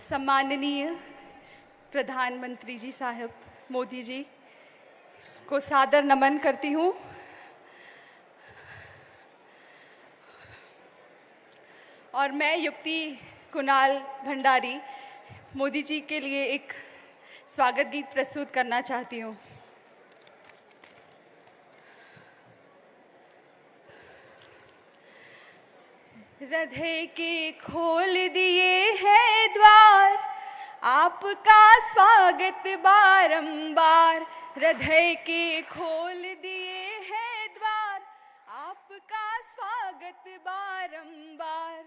सम्माननीय प्रधानमंत्री जी साहब मोदी जी को सादर नमन करती हूँ। और मैं युक्ति कुणाल भंडारी मोदी जी के लिए एक स्वागत गीत प्रस्तुत करना चाहती हूँ। हृदय के खोल दिए हैं द्वार, आपका स्वागत बारंबार। हृदय के खोल दिए हैं द्वार, आपका स्वागत बारंबार।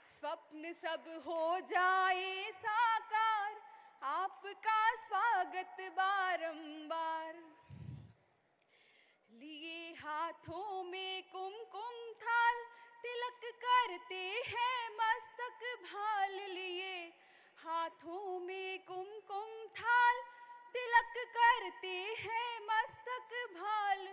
स्वप्न सब हो जाए साकार, आपका स्वागत बारंबार। लिए हाथों में कुमकुम थाल, तिलक करते हैं मस्तक भाल। लिए हाथों में कुमकुम थाल, तिलक करते हैं मस्तक भाल।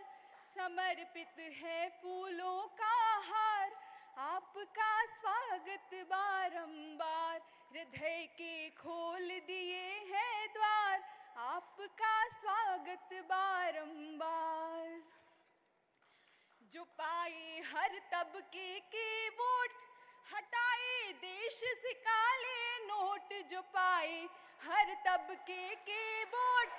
समर्पित है फूलों का हार, आपका स्वागत बारंबार। हृदय के खोल दिए हैं द्वार, आपका स्वागत बारंबार। जो पाए हर तबके के वोट, हटाए देश से काले नोट। जो पाए हर तबके के वोट,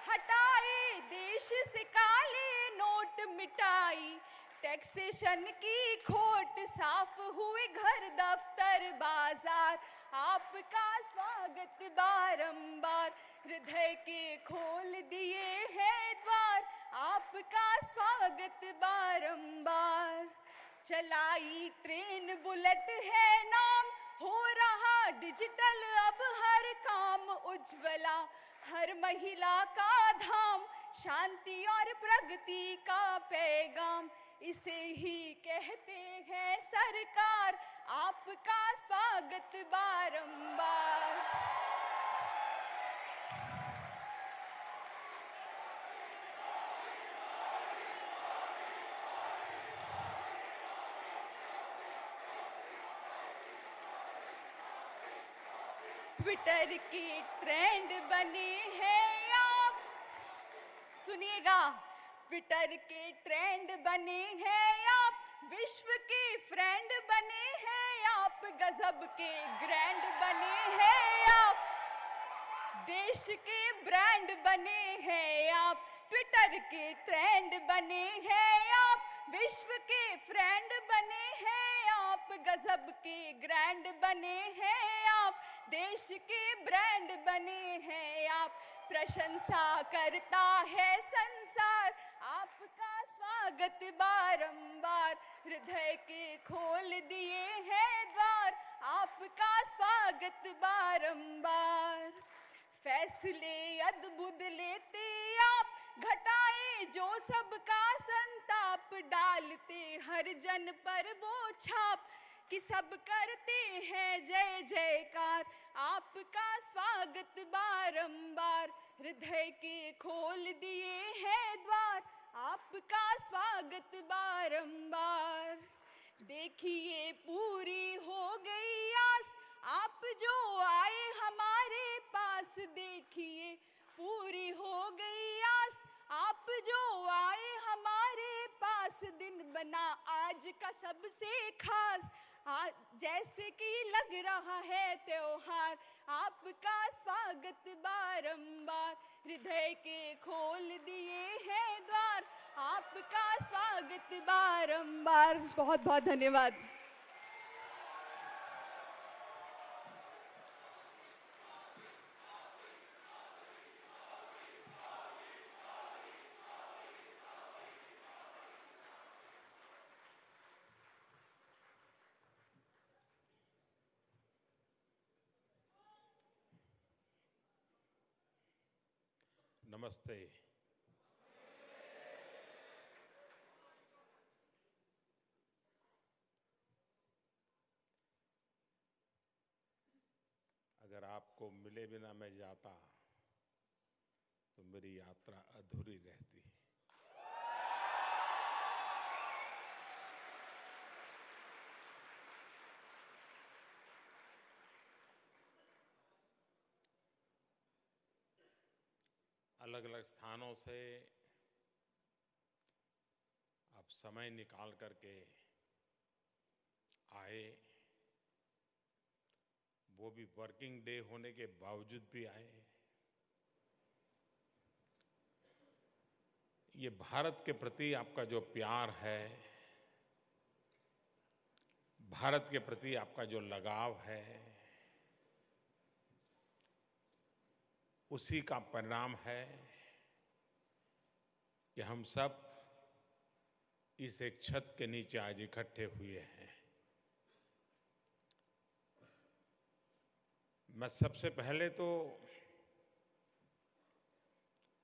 हटाए देश से काले नोट। मिटाई टैक्सेशन की खोट, साफ हुए घर दफ्तर बाजार। आपका स्वागत बारंबार। हृदय के खोल दिए हैं द्वार, आपका स्वागत बारंबार। चलाई ट्रेन बुलेट है नाम, हो रहा डिजिटल अब हर काम। उज्ज्वला हर महिला का धाम, शांति और प्रगति का पैगाम। इसे ही कहते हैं सरकार, आपका स्वागत बारंबार। ट्विटर के ट्रेंड बने हैं आप, सुनिएगा। ट्विटर के ट्रेंड बने हैं आप, विश्व के फ्रेंड बने हैं आप। गजब के ग्रैंड बने हैं आप, देश के ब्रांड बने हैं आप। ट्विटर के ट्रेंड बने हैं आप, विश्व के फ्रेंड बने हैं आप। गजब के ग्रैंड बने हैं आप, देश के ब्रांड बने हैं आप। प्रशंसा करता है संसार, आपका स्वागत बारंबार। हृदय के खोल दिए हैं द्वार, आपका स्वागत बारंबार। फैसले अद्भुत लेते आप, घटाए जो सबका संताप। डालते हर जन पर वो छाप, कि सब करते हैं जय जयकार। आपका स्वागत बारंबार। हृदय के खोल दिए हैं द्वार, आपका स्वागत बारंबार। देखिए पूरी हो गई आस, आप जो आए हमारे पास। देखिए पूरी हो गई आस, आप जो आए हमारे पास। दिन बना आज का सबसे खास, आज जैसे कि लग रहा है त्योहार। आपका स्वागत बारंबार। हृदय के खोल दिए हैं द्वार, आपका स्वागत बारंबार। बहुत बहुत धन्यवाद। नमस्ते। अगर आपको मिले बिना मैं जाता तो मेरी यात्रा अधूरी रहती। अलग अलग स्थानों से आप समय निकाल करके आए, वो भी वर्किंग डे होने के बावजूद भी आए। ये भारत के प्रति आपका जो प्यार है, भारत के प्रति आपका जो लगाव है, उसी का परिणाम है कि हम सब इस एक छत के नीचे आज इकट्ठे हुए हैं। मैं सबसे पहले तो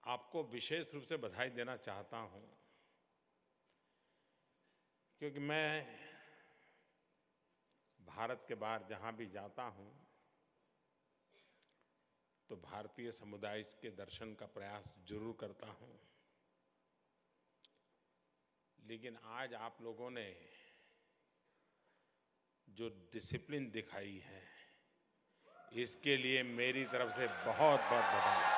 आपको विशेष रूप से बधाई देना चाहता हूं, क्योंकि मैं भारत के बाहर जहां भी जाता हूं तो भारतीय समुदाय के दर्शन का प्रयास जरूर करता हूं, लेकिन आज आप लोगों ने जो डिसिप्लिन दिखाई है, इसके लिए मेरी तरफ से बहुत बहुत बधाई।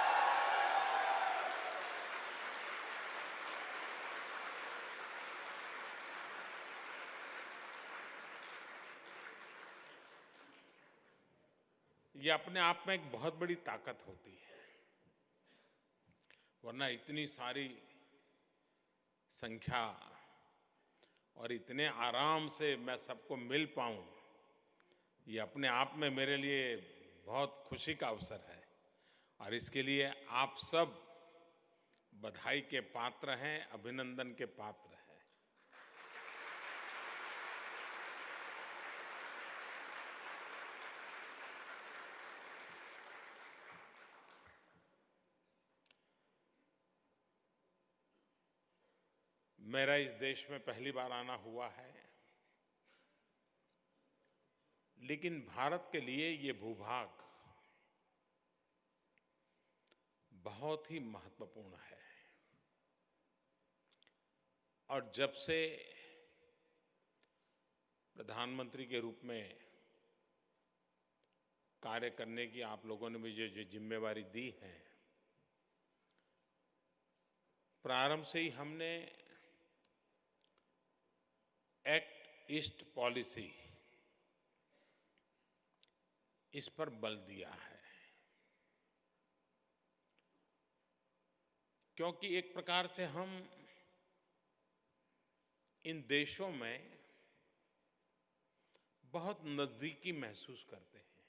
ये अपने आप में एक बहुत बड़ी ताकत होती है, वरना इतनी सारी संख्या और इतने आराम से मैं सबको मिल पाऊं, ये अपने आप में मेरे लिए बहुत खुशी का अवसर है। और इसके लिए आप सब बधाई के पात्र हैं, अभिनंदन के पात्र हैं। मेरा इस देश में पहली बार आना हुआ है, लेकिन भारत के लिए ये भूभाग बहुत ही महत्वपूर्ण है। और जब से प्रधानमंत्री के रूप में कार्य करने की आप लोगों ने मुझे जो जिम्मेवारी दी है, प्रारंभ से ही हमने एक्ट ईस्ट पॉलिसी, इस पर बल दिया है, क्योंकि एक प्रकार से हम इन देशों में बहुत नजदीकी महसूस करते हैं,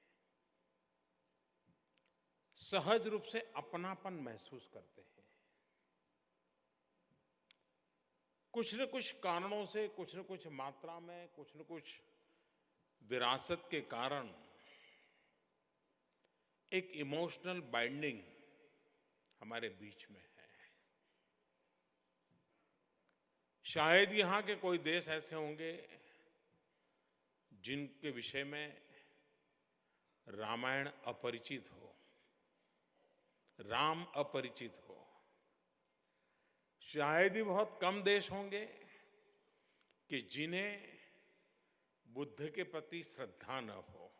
सहज रूप से अपनापन महसूस करते हैं। कुछ न कुछ कारणों से, कुछ न कुछ मात्रा में, कुछ न कुछ विरासत के कारण एक इमोशनल बाइंडिंग हमारे बीच में है। शायद यहां के कोई देश ऐसे होंगे जिनके विषय में रामायण अपरिचित हो, राम अपरिचित हो। शायद ही बहुत कम देश होंगे कि जिन्हें बुद्ध के प्रति श्रद्धा न हो।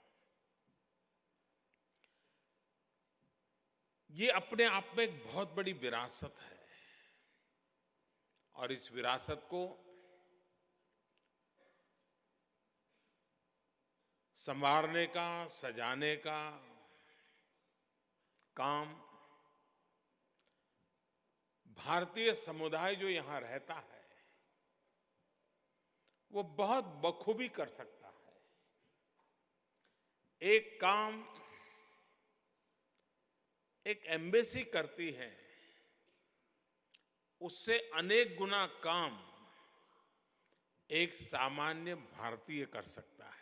ये अपने आप में एक बहुत बड़ी विरासत है, और इस विरासत को संवारने का, सजाने का काम भारतीय समुदाय जो यहां रहता है वो बहुत बखूबी कर सकता है। एक काम एक एम्बेसी करती है, उससे अनेक गुना काम एक सामान्य भारतीय कर सकता है।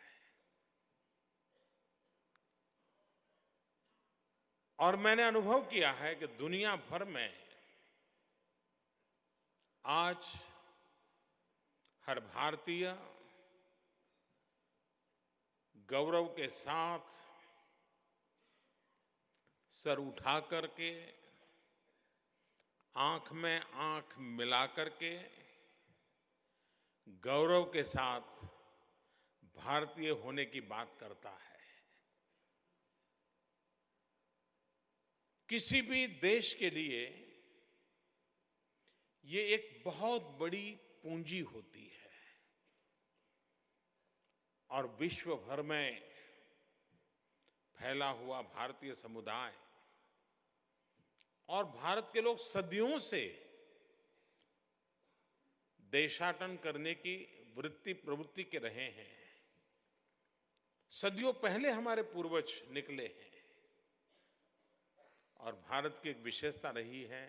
और मैंने अनुभव किया है कि दुनिया भर में आज हर भारतीय गौरव के साथ सर उठा करके, आंख में आंख मिला करके गौरव के साथ भारतीय होने की बात करता है। किसी भी देश के लिए ये एक बहुत बड़ी पूंजी होती है और विश्व भर में फैला हुआ भारतीय समुदाय और भारत के लोग सदियों से देशाटन करने की वृत्ति प्रवृत्ति के रहे हैं। सदियों पहले हमारे पूर्वज निकले हैं और भारत की एक विशेषता रही है,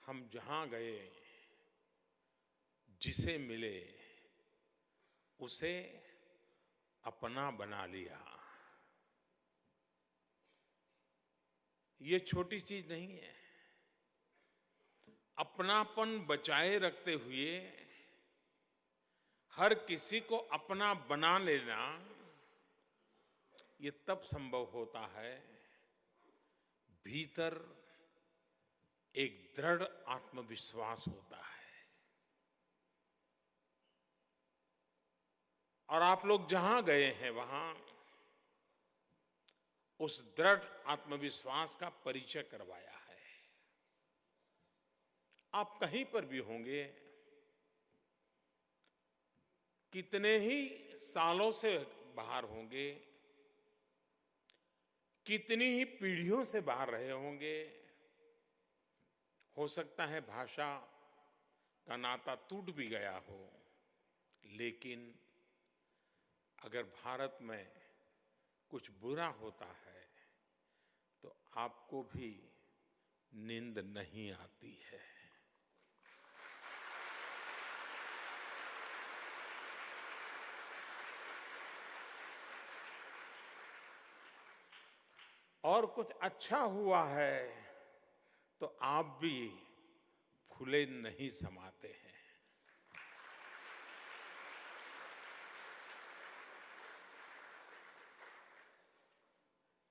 हम जहां गए जिसे मिले उसे अपना बना लिया। ये छोटी चीज नहीं है। अपनापन बचाए रखते हुए हर किसी को अपना बना लेना, ये तब संभव होता है भीतर एक दृढ़ आत्मविश्वास होता है। और आप लोग जहां गए हैं वहां उस दृढ़ आत्मविश्वास का परिचय करवाया है। आप कहीं पर भी होंगे, कितने ही सालों से बाहर होंगे, कितनी ही पीढ़ियों से बाहर रहे होंगे, हो सकता है भाषा का नाता टूट भी गया हो, लेकिन अगर भारत में कुछ बुरा होता है तो आपको भी नींद नहीं आती है। और कुछ अच्छा हुआ है तो आप भी फूले नहीं समाते हैं।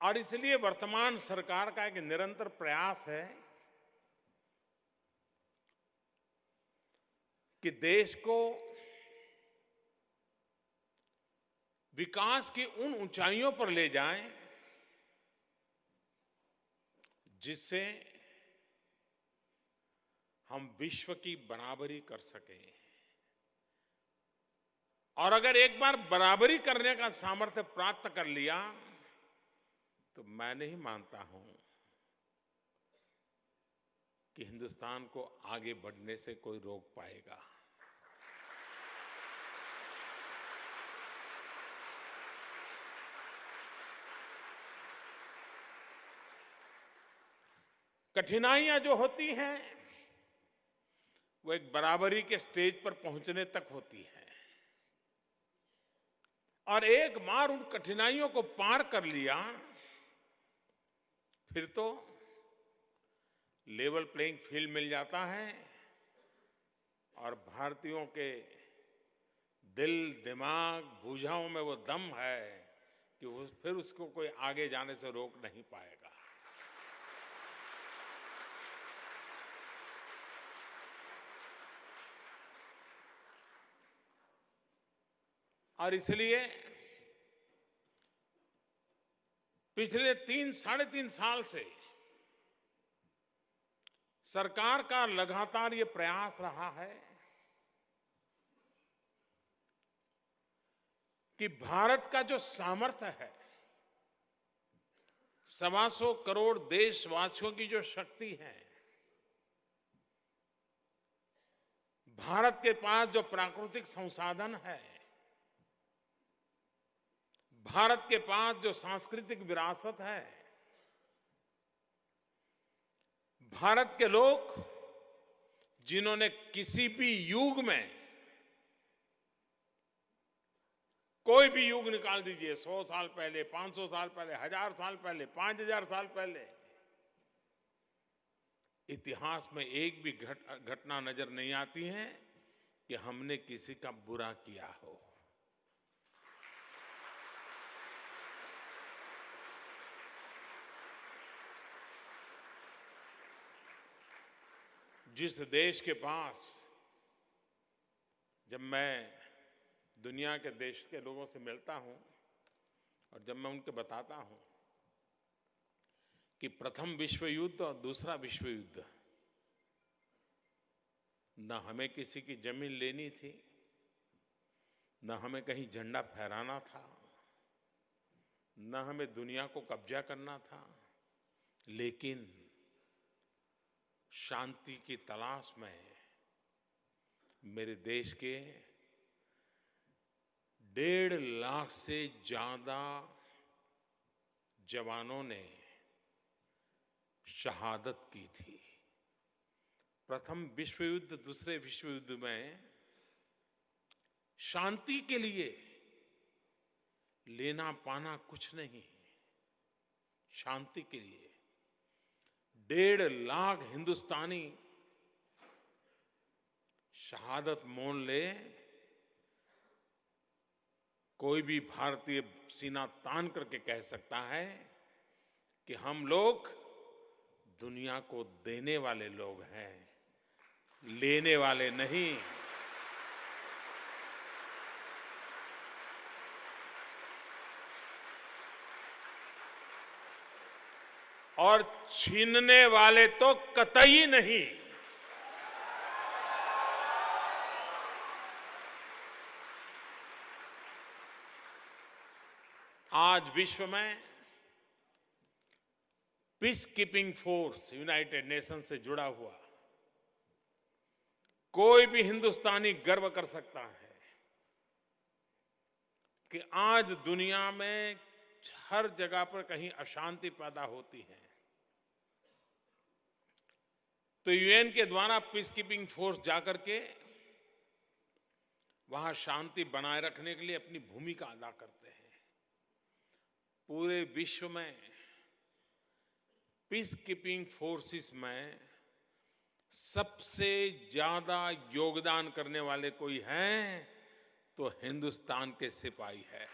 और इसलिए वर्तमान सरकार का एक निरंतर प्रयास है कि देश को विकास की उन ऊंचाइयों पर ले जाएं जिससे हम विश्व की बराबरी कर सकें। और अगर एक बार बराबरी करने का सामर्थ्य प्राप्त कर लिया तो मैं नहीं मानता हूं कि हिंदुस्तान को आगे बढ़ने से कोई रोक पाएगा। कठिनाइयां जो होती हैं वो एक बराबरी के स्टेज पर पहुंचने तक होती है, और एक बार उन कठिनाइयों को पार कर लिया फिर तो लेवल प्लेइंग फील्ड मिल जाता है और भारतीयों के दिल दिमाग भुजाओं में वो दम है कि फिर उसको कोई आगे जाने से रोक नहीं पाएगा। और इसलिए पिछले 3-3.5 साल से सरकार का लगातार ये प्रयास रहा है कि भारत का जो सामर्थ्य है, 125 करोड़ देशवासियों की जो शक्ति है, भारत के पास जो प्राकृतिक संसाधन है, भारत के पास जो सांस्कृतिक विरासत है, भारत के लोग जिन्होंने किसी भी युग में, कोई भी युग निकाल दीजिए, 100 साल पहले, 500 साल पहले, 1000 साल पहले, 5000 साल पहले, इतिहास में एक भी घटना नजर नहीं आती है कि हमने किसी का बुरा किया हो। जिस देश के पास, जब मैं दुनिया के देश के लोगों से मिलता हूं और जब मैं उनको बताता हूं कि प्रथम विश्व युद्ध और दूसरा विश्व युद्ध, न हमें किसी की जमीन लेनी थी, न हमें कहीं झंडा फहराना था, न हमें दुनिया को कब्जा करना था, लेकिन शांति की तलाश में मेरे देश के 1.5 लाख से ज्यादा जवानों ने शहादत की थी। प्रथम विश्व युद्ध, दूसरे विश्व युद्ध में शांति के लिए लेना पाना कुछ नहीं, शांति के लिए 1.5 लाख हिंदुस्तानी शहादत मोल ले, कोई भी भारतीय सीना तान करके कह सकता है कि हम लोग दुनिया को देने वाले लोग हैं, लेने वाले नहीं। और छीनने वाले तो कतई नहीं। आज विश्व में peace keeping force, United nation से जुड़ा हुआ कोई भी हिंदुस्तानी गर्व कर सकता है कि आज दुनिया में हर जगह पर कहीं अशांति पैदा होती है तो यूएन के द्वारा पीस कीपिंग फोर्स जाकर के वहां शांति बनाए रखने के लिए अपनी भूमिका अदा करते हैं। पूरे विश्व में पीस कीपिंग फोर्सेस में सबसे ज्यादा योगदान करने वाले कोई हैं तो हिंदुस्तान के सिपाही है।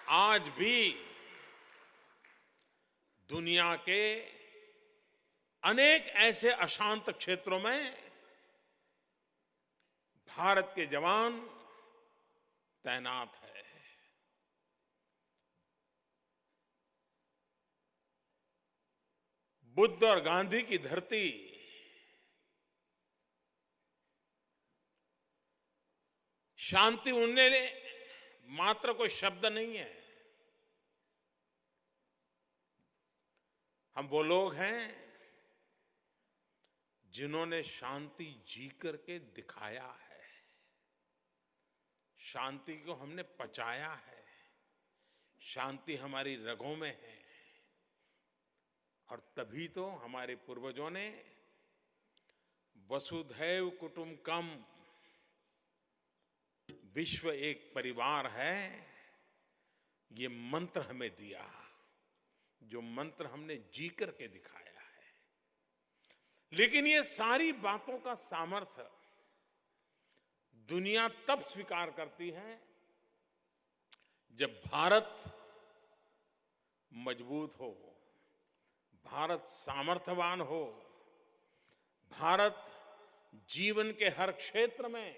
आज भी दुनिया के अनेक ऐसे अशांत क्षेत्रों में भारत के जवान तैनात है। बुद्ध और गांधी की धरती शांति उन्हें मात्र कोई शब्द नहीं है। हम वो लोग हैं जिन्होंने शांति जी करके दिखाया है, शांति को हमने पचाया है, शांति हमारी रगों में है। और तभी तो हमारे पूर्वजों ने वसुधैव कुटुंबकम, विश्व एक परिवार है, ये मंत्र हमें दिया, जो मंत्र हमने जी करके दिखाया है। लेकिन ये सारी बातों का सामर्थ्य दुनिया तब स्वीकार करती है जब भारत मजबूत हो, भारत सामर्थ्यवान हो, भारत जीवन के हर क्षेत्र में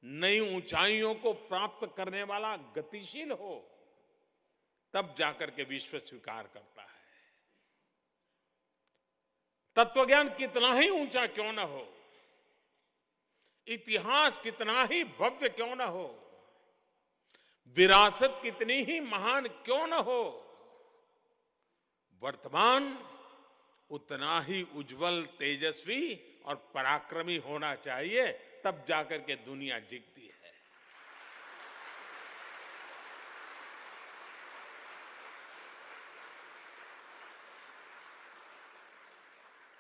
नई ऊंचाइयों को प्राप्त करने वाला गतिशील हो, तब जाकर के विश्व स्वीकार करता है। तत्वज्ञान कितना ही ऊंचा क्यों न हो, इतिहास कितना ही भव्य क्यों न हो, विरासत कितनी ही महान क्यों न हो, वर्तमान उतना ही उज्जवल, तेजस्वी और पराक्रमी होना चाहिए, तब जाकर के दुनिया जीतती है।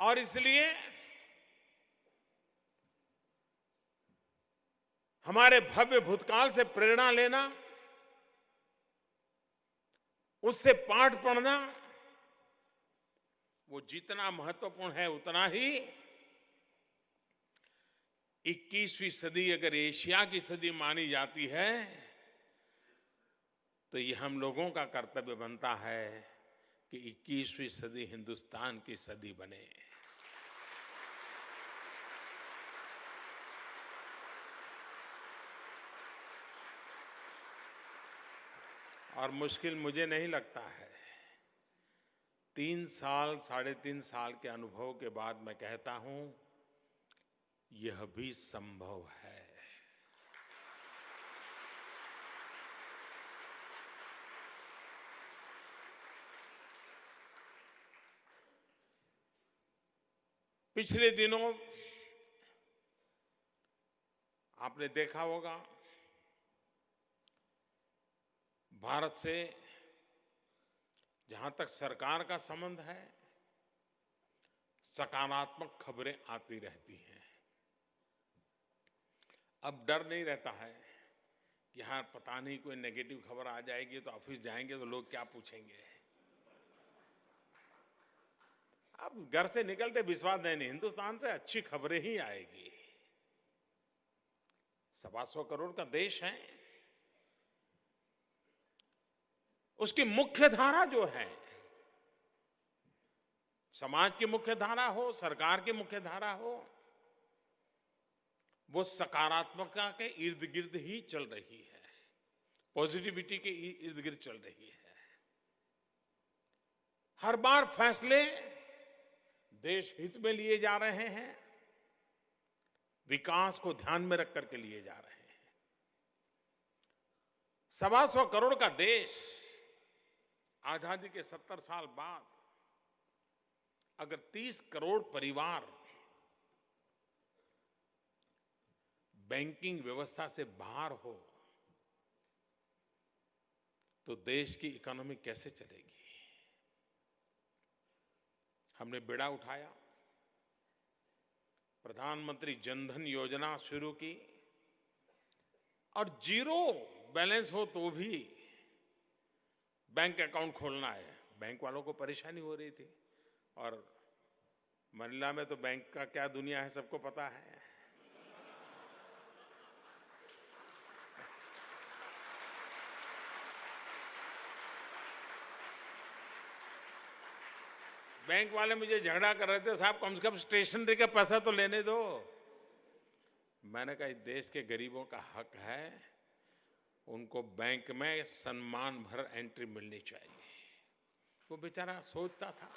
और इसलिए हमारे भव्य भूतकाल से प्रेरणा लेना, उससे पाठ पढ़ना, वो जितना महत्वपूर्ण है उतना ही 21वीं सदी अगर एशिया की सदी मानी जाती है तो ये हम लोगों का कर्तव्य बनता है कि 21वीं सदी हिंदुस्तान की सदी बने। और मुश्किल मुझे नहीं लगता है। 3 साल, 3.5 साल के अनुभव के बाद मैं कहता हूं, यह भी संभव है। पिछले दिनों आपने देखा होगा, भारत से जहां तक सरकार का संबंध है, सकारात्मक खबरें आती रहती हैं। अब डर नहीं रहता है कि हाँ पता नहीं कोई नेगेटिव खबर आ जाएगी तो ऑफिस जाएंगे तो लोग क्या पूछेंगे। अब घर से निकलते विश्वास नहीं, हिंदुस्तान से अच्छी खबरें ही आएगी। 125 करोड़ का देश है, उसकी मुख्य धारा जो है, समाज की मुख्य धारा हो, सरकार की मुख्य धारा हो, वो सकारात्मकता के इर्द गिर्द ही चल रही है, पॉजिटिविटी के इर्द गिर्द चल रही है। हर बार फैसले देश हित में लिए जा रहे हैं, विकास को ध्यान में रख करके लिए जा रहे हैं। 125 करोड़ का देश आजादी के 70 साल बाद अगर 30 करोड़ परिवार बैंकिंग व्यवस्था से बाहर हो तो देश की इकोनॉमी कैसे चलेगी। हमने बेड़ा उठाया, प्रधानमंत्री जनधन योजना शुरू की, और जीरो बैलेंस हो तो भी बैंक अकाउंट खोलना है। बैंक वालों को परेशानी हो रही थी, और मनीला में तो बैंक का क्या दुनिया है सबको पता है। बैंक वाले मुझे झगड़ा कर रहे थे, साहब कम से कम स्टेशनरी का पैसा तो लेने दो। मैंने कहा इस देश के गरीबों का हक है, उनको बैंक में सम्मान भर एंट्री मिलनी चाहिए। वो बेचारा सोचता था,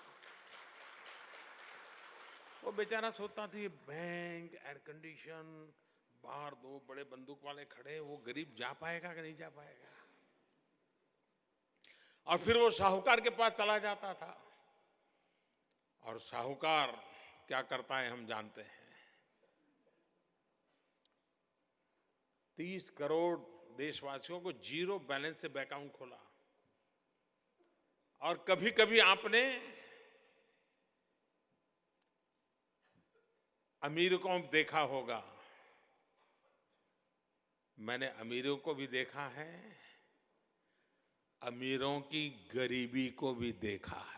बैंक, एयर कंडीशन, बाहर 2 बड़े बंदूक वाले खड़े, वो गरीब जा पाएगा कि नहीं जा पाएगा। और फिर वो साहूकार के पास चला जाता था, और साहूकार क्या करता है हम जानते हैं। 30 करोड़ देशवासियों को जीरो बैलेंस से बैंक अकाउंट खोला। और कभी कभी आपने अमीरों को देखा होगा, मैंने अमीरों को भी देखा है, अमीरों की गरीबी को भी देखा है।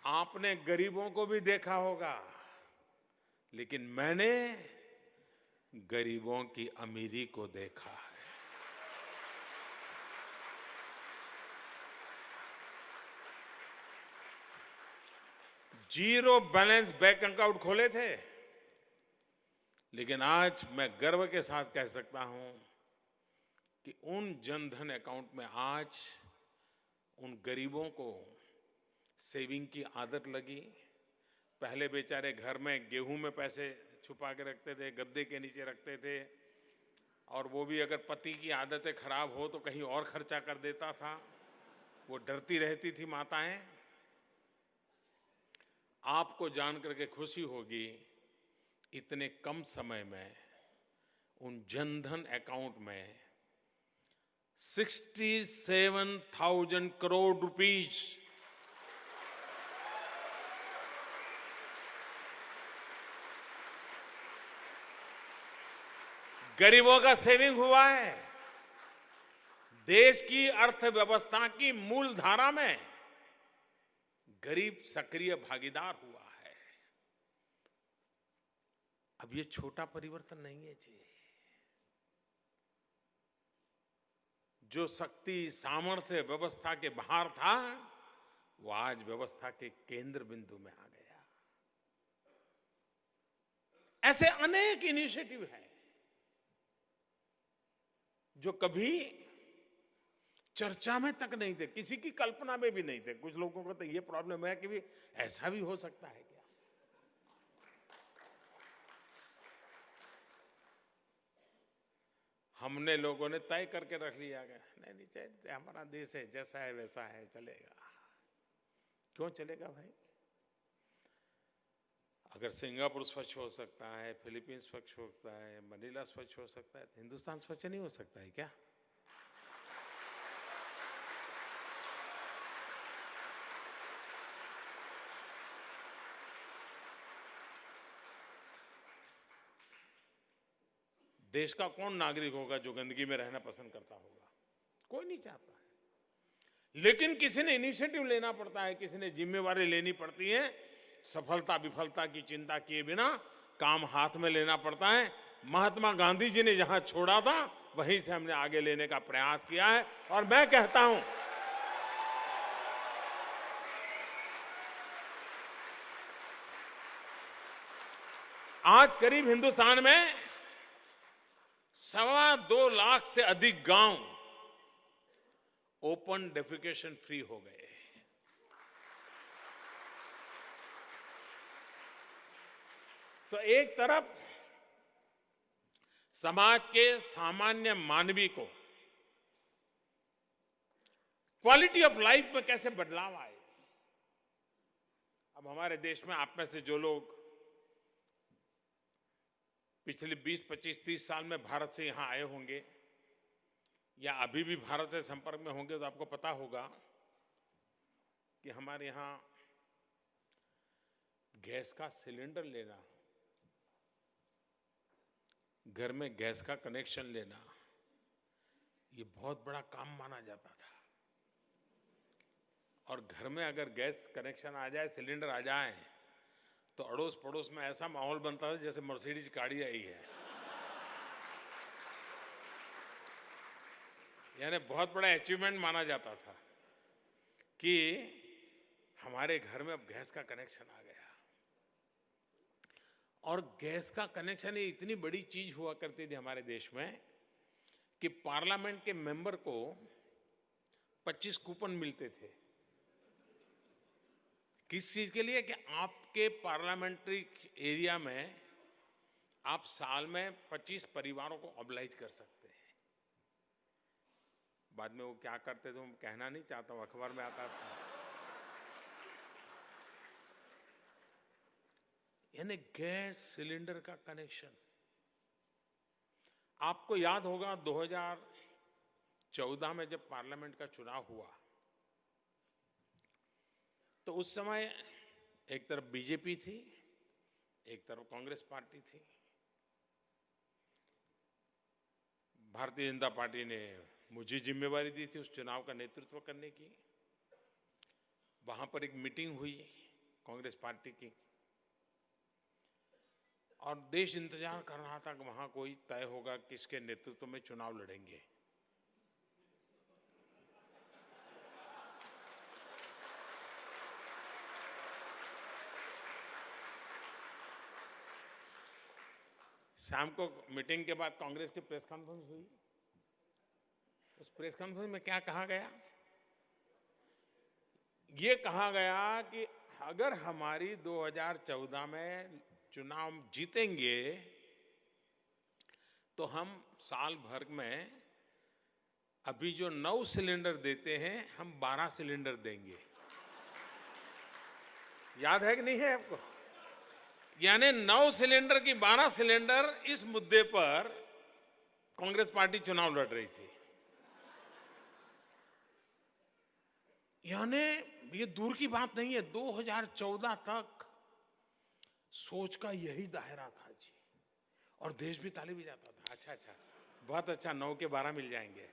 आपने गरीबों को भी देखा होगा, लेकिन मैंने गरीबों की अमीरी को देखा है। जीरो बैलेंस बैंक अकाउंट खोले थे, लेकिन आज मैं गर्व के साथ कह सकता हूं कि उन जनधन अकाउंट में आज उन गरीबों को सेविंग की आदत लगी। पहले बेचारे घर में गेहूं में पैसे छुपा के रखते थे, गद्दे के नीचे रखते थे, और वो भी अगर पति की आदतें खराब हो तो कहीं और खर्चा कर देता था। वो डरती रहती थी माताएं। आपको जान करके खुशी होगी, इतने कम समय में उन जनधन अकाउंट में 67,000 करोड़ रुपीज गरीबों का सेविंग हुआ है। देश की अर्थव्यवस्था की मूल धारा में गरीब सक्रिय भागीदार हुआ है। अब ये छोटा परिवर्तन नहीं है जी। जो शक्ति सामर्थ्य व्यवस्था के बाहर था, वो आज व्यवस्था के केंद्र बिंदु में आ गया। ऐसे अनेक इनिशिएटिव हैं जो कभी चर्चा में तक नहीं थे, किसी की कल्पना में भी नहीं थे। कुछ लोगों को तो ये प्रॉब्लम है कि भी ऐसा भी हो सकता है क्या? हमने लोगों ने तय करके रख लिया गया, नहीं चाहिए, हमारा देश है, जैसा है वैसा है, चलेगा। क्यों चलेगा भाई? अगर सिंगापुर स्वच्छ हो सकता है, फिलीपींस स्वच्छ हो सकता है, मनीला स्वच्छ हो सकता है, तो हिंदुस्तान स्वच्छ नहीं हो सकता है क्या? देश का कौन नागरिक होगा जो गंदगी में रहना पसंद करता होगा? कोई नहीं चाहता है। लेकिन किसी ने इनिशिएटिव लेना पड़ता है, किसी ने जिम्मेवारी लेनी पड़ती है। सफलता विफलता की चिंता किए बिना काम हाथ में लेना पड़ता है। महात्मा गांधी जी ने जहां छोड़ा था वहीं से हमने आगे लेने का प्रयास किया है। और मैं कहता हूं, आज करीब हिंदुस्तान में 2.25 लाख से अधिक गांव ओपन डेफिकेशन फ्री हो गए। तो एक तरफ समाज के सामान्य मानवी को क्वालिटी ऑफ लाइफ में कैसे बदलाव आए। अब हमारे देश में आप में से जो लोग पिछले 20, 25, 30 साल में भारत से यहां आए होंगे या अभी भी भारत से संपर्क में होंगे, तो आपको पता होगा कि हमारे यहां गैस का सिलेंडर लेना, घर में गैस का कनेक्शन लेना, ये बहुत बड़ा काम माना जाता था। और घर में अगर गैस कनेक्शन आ जाए, सिलेंडर आ जाए, तो अड़ोस पड़ोस में ऐसा माहौल बनता था जैसे मर्सिडीज गाड़ी आई है। यानी बहुत बड़ा अचीवमेंट माना जाता था कि हमारे घर में अब गैस का कनेक्शन आ गया। और गैस का कनेक्शन ये इतनी बड़ी चीज हुआ करती थी हमारे देश में कि पार्लियामेंट के मेंबर को 25 कूपन मिलते थे। किस चीज के लिए? कि आपके पार्लियामेंट्री एरिया में आप साल में 25 परिवारों को ऑब्लाइज कर सकते हैं। बाद में वो क्या करते थे, मैं कहना नहीं चाहता हूं, अखबार में आता था। यानी गैस सिलेंडर का कनेक्शन। आपको याद होगा 2014 में जब पार्लियामेंट का चुनाव हुआ, तो उस समय एक तरफ बीजेपी थी, एक तरफ कांग्रेस पार्टी थी। भारतीय जनता पार्टी ने मुझे जिम्मेवारी दी थी उस चुनाव का नेतृत्व करने की। वहां पर एक मीटिंग हुई कांग्रेस पार्टी की, और देश इंतजार कर रहा था कि वहां कोई तय होगा किसके नेतृत्व में चुनाव लड़ेंगे। शाम को मीटिंग के बाद कांग्रेस की प्रेस कॉन्फ्रेंस हुई। उस प्रेस कॉन्फ्रेंस में क्या कहा गया? ये कहा गया कि अगर हमारी 2014 में चुनाव जीतेंगे तो हम साल भर में अभी जो 9 सिलेंडर देते हैं, हम 12 सिलेंडर देंगे। याद है कि नहीं है आपको? यानी 9 सिलेंडर की 12 सिलेंडर, इस मुद्दे पर कांग्रेस पार्टी चुनाव लड़ रही थी। यानी ये दूर की बात नहीं है, 2014 तक सोच का यही दायरा था जी। और देश भी ताली बजाता था, अच्छा बहुत अच्छा, 9 के 12 मिल जाएंगे।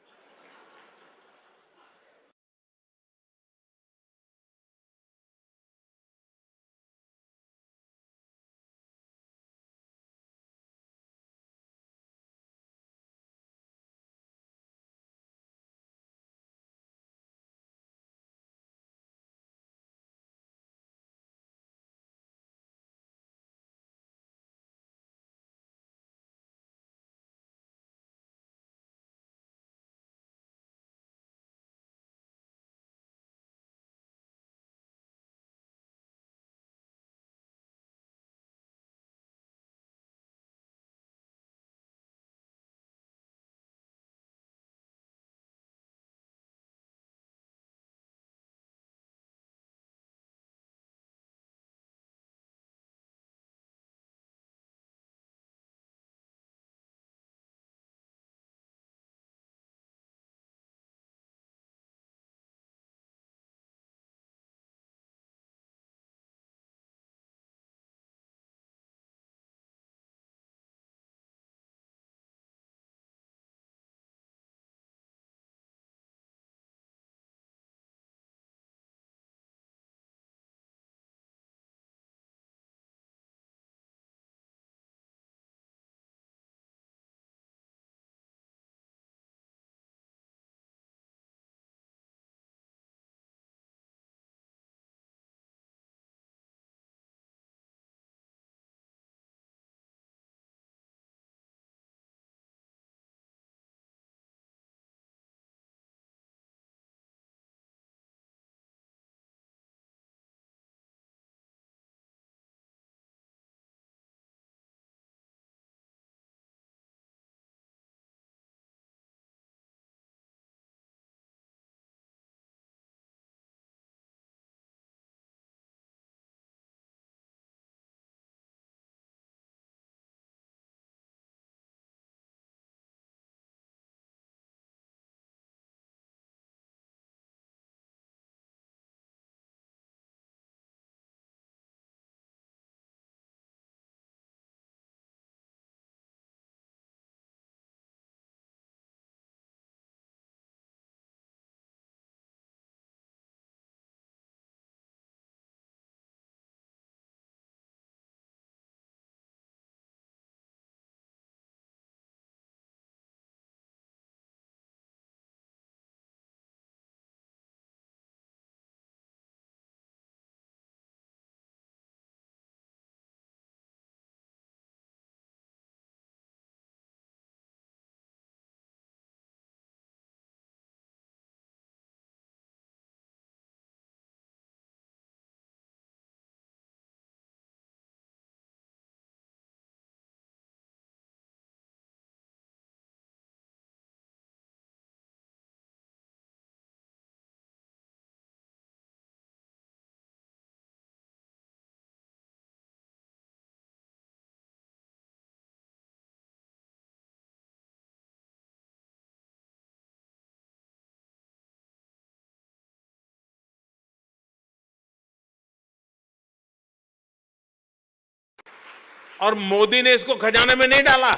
और मोदी ने इसको खजाने में नहीं डाला।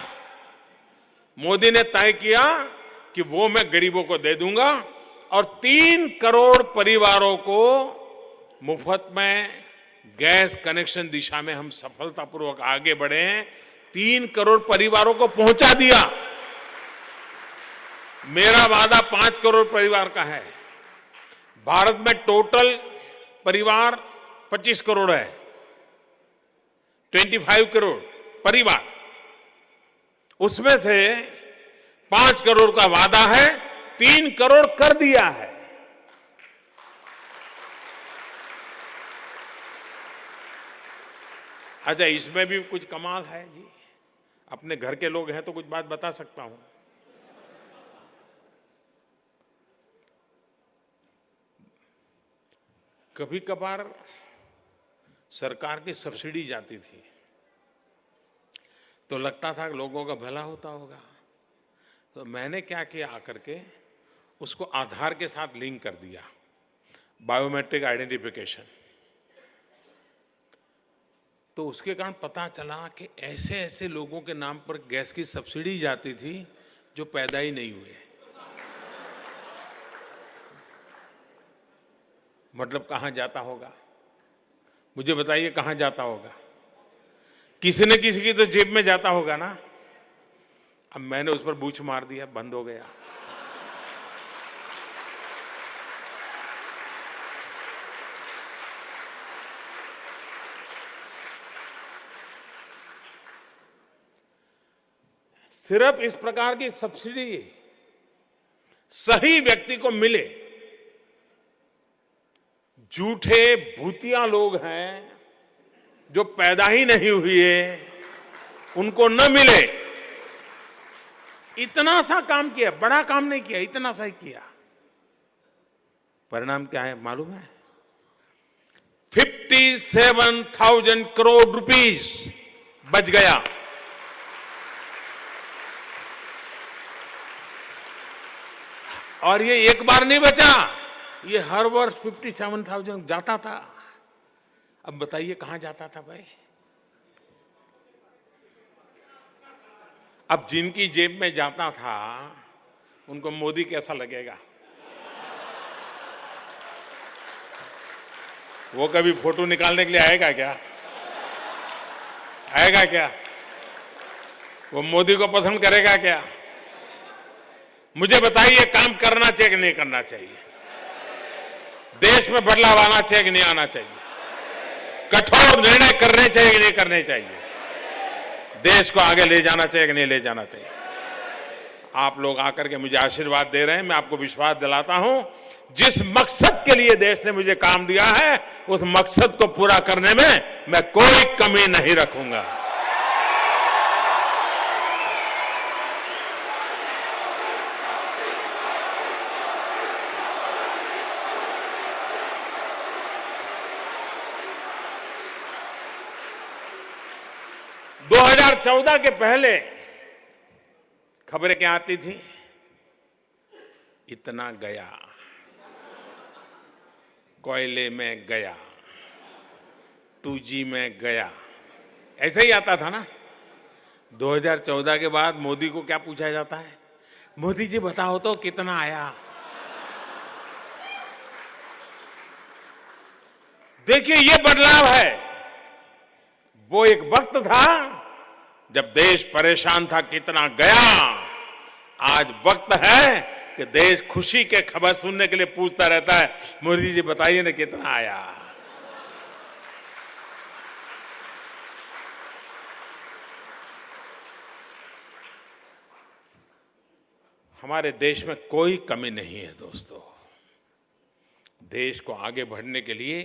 मोदी ने तय किया कि वो मैं गरीबों को दे दूंगा और 3 करोड़ परिवारों को मुफ्त में गैस कनेक्शन दिशा में हम सफलतापूर्वक आगे बढ़े हैं। 3 करोड़ परिवारों को पहुंचा दिया। मेरा वादा 5 करोड़ परिवार का है। भारत में टोटल परिवार 25 करोड़ है, 25 करोड़ परिवार, उसमें से 5 करोड़ का वादा है, 3 करोड़ कर दिया है। अच्छा, इसमें भी कुछ कमाल है जी। अपने घर के लोग हैं तो कुछ बात बता सकता हूं। कभी कभार सरकार की सब्सिडी जाती थी तो लगता था कि लोगों का भला होता होगा। तो मैंने क्या किया, आकर के उसको आधार के साथ लिंक कर दिया, बायोमेट्रिक आइडेंटिफिकेशन। तो उसके कारण पता चला कि ऐसे ऐसे लोगों के नाम पर गैस की सब्सिडी जाती थी जो पैदा ही नहीं हुए। मतलब कहां जाता होगा, मुझे बताइए कहां जाता होगा। किसी न किसी की तो जेब में जाता होगा ना। अब मैंने उस पर बूछ मार दिया, बंद हो गया। सिर्फ इस प्रकार की सब्सिडी सही व्यक्ति को मिले। झूठे भूतिया लोग हैं जो पैदा ही नहीं हुए, उनको न मिले। इतना सा काम किया, बड़ा काम नहीं किया, इतना सा ही किया। परिणाम क्या है मालूम है? 57,000 करोड़ रुपीस बच गया। और ये एक बार नहीं बचा, ये हर वर्ष 57,000 जाता था। अब बताइए कहां जाता था भाई? अब जिनकी जेब में जाता था उनको मोदी कैसा लगेगा? वो कभी फोटो निकालने के लिए आएगा क्या? आएगा क्या? वो मोदी को पसंद करेगा क्या? मुझे बताइए, काम करना चाहिए कि नहीं करना चाहिए? देश में बदलाव आना चाहिए कि नहीं आना चाहिए? कठोर निर्णय करने चाहिए कि नहीं करने चाहिए? देश को आगे ले जाना चाहिए कि नहीं ले जाना चाहिए? आप लोग आकर के मुझे आशीर्वाद दे रहे हैं। मैं आपको विश्वास दिलाता हूं, जिस मकसद के लिए देश ने मुझे काम दिया है उस मकसद को पूरा करने में मैं कोई कमी नहीं रखूंगा। दो 2014 के पहले खबरें क्या आती थी? इतना गया, कोयले में गया, 2G में गया, ऐसे ही आता था ना। 2014 के बाद मोदी को क्या पूछा जाता है? मोदी जी बताओ तो कितना आया? देखिए, ये बदलाव है। वो एक वक्त था जब देश परेशान था, कितना गया। आज वक्त है कि देश खुशी के खबर सुनने के लिए पूछता रहता है, मोदी जी बताइए ना कितना आया। हमारे देश में कोई कमी नहीं है दोस्तों। देश को आगे बढ़ने के लिए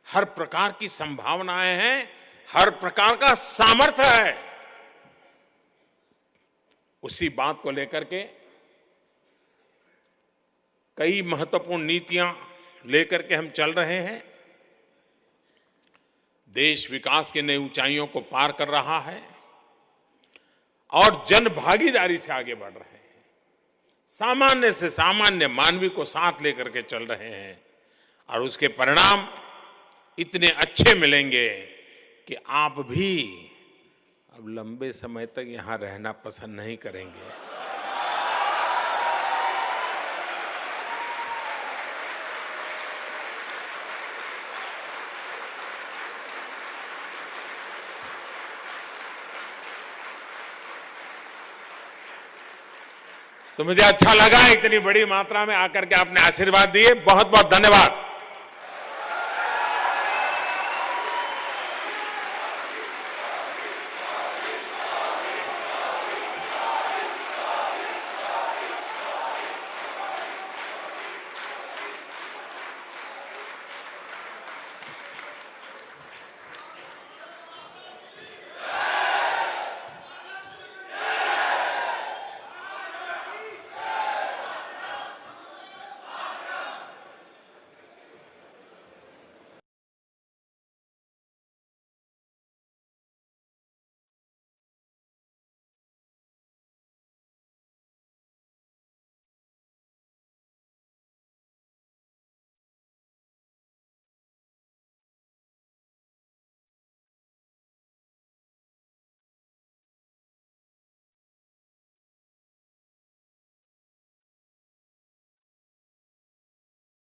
हर प्रकार की संभावनाएं हैं, हर प्रकार का सामर्थ्य है। उसी बात को लेकर के कई महत्वपूर्ण नीतियां लेकर के हम चल रहे हैं। देश विकास की नई ऊंचाइयों को पार कर रहा है और जन भागीदारी से आगे बढ़ रहे हैं। सामान्य से सामान्य मानवी को साथ लेकर के चल रहे हैं और उसके परिणाम इतने अच्छे मिलेंगे कि आप भी अब लंबे समय तक यहाँ रहना पसंद नहीं करेंगे। तो मुझे अच्छा लगा इतनी बड़ी मात्रा में आकर के आपने आशीर्वाद दिए। बहुत बहुत धन्यवाद।